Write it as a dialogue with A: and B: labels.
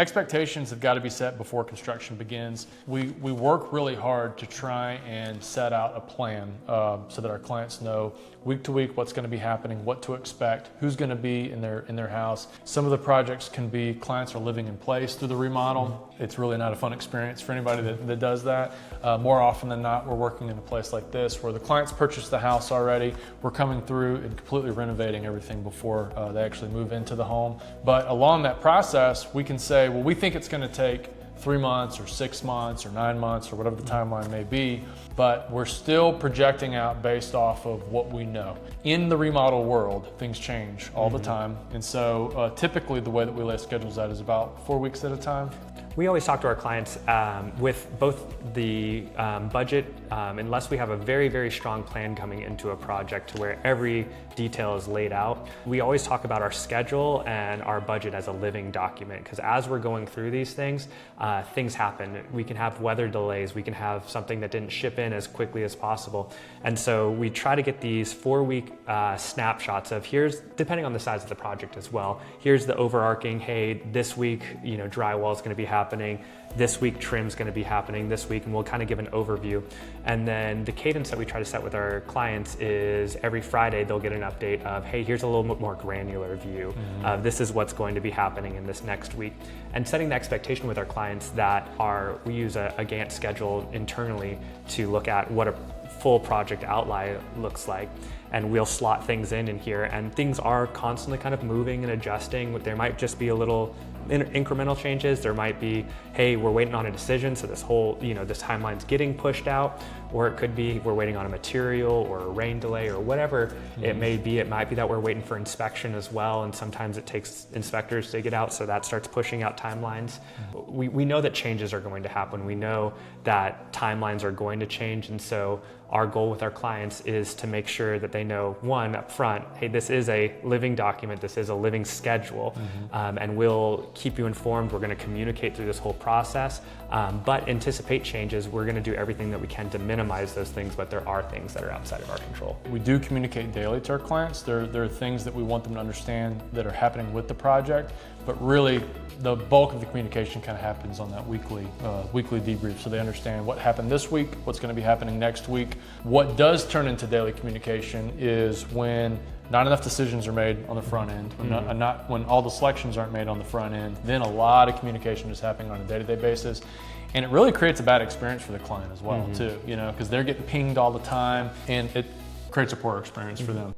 A: Expectations have got to be set before construction begins. We work really hard to try and set out a plan so that our clients know week to week what's going to be happening, what to expect, who's going to be in their house. Some of the projects can be clients are living in place through the remodel. It's really not a fun experience for anybody that does that. More often than not, we're working in a place like this where the clients purchased the house already. We're coming through and completely renovating everything before they actually move into the home. But along that process, we can say, well, we think it's going to take 3 months or 6 months or 9 months or whatever the timeline may be, but we're still projecting out based off of what we know. In the remodel world, things change all the time, and so typically the way that we lay schedules out is about 4 weeks at a time.
B: We always talk to our clients with both the budget, unless we have a very, very strong plan coming into a project to where every detail is laid out. We always talk about our schedule and our budget as a living document, because as we're going through these things, things happen. We can have weather delays, we can have something that didn't ship in as quickly as possible. And so we try to get these 4-week snapshots of here's, depending on the size of the project as well, here's the overarching, hey, this week, drywall is going to be happening, this week trim's going to be happening this week, and we'll kind of give an overview. And then the cadence that we try to set with our clients is every Friday they'll get an update of, hey, here's a little bit more granular view of this is what's going to be happening in this next week. And setting the expectation with our clients that we use a Gantt schedule internally to look at what a full project outline looks like. And we'll slot things in here, and things are constantly kind of moving and adjusting. There might just be a little incremental changes. There might be, hey, we're waiting on a decision, so this whole, this timeline's getting pushed out. Or it could be we're waiting on a material or a rain delay or whatever it may be. It might be that we're waiting for inspection as well, and sometimes it takes inspectors to get out, so that starts pushing out timelines. We know that changes are going to happen. We know that timelines are going to change, and so our goal with our clients is to make sure that they know, one, up front, hey, this is a living document, this is a living schedule, and we'll keep you informed. We're going to communicate through this whole process, but anticipate changes. We're going to do everything that we can to minimize those things, but there are things that are outside of our control.
A: We do communicate daily to our clients. There are things that we want them to understand that are happening with the project, but really the bulk of the communication kind of happens on that weekly debrief, so they understand what happened this week, what's going to be happening next week. What does turn into daily communication is when not enough decisions are made on the front end, when all the selections aren't made on the front end, then a lot of communication is happening on a day-to-day basis. And it really creates a bad experience for the client as well, too, because they're getting pinged all the time, and it creates a poor experience for them.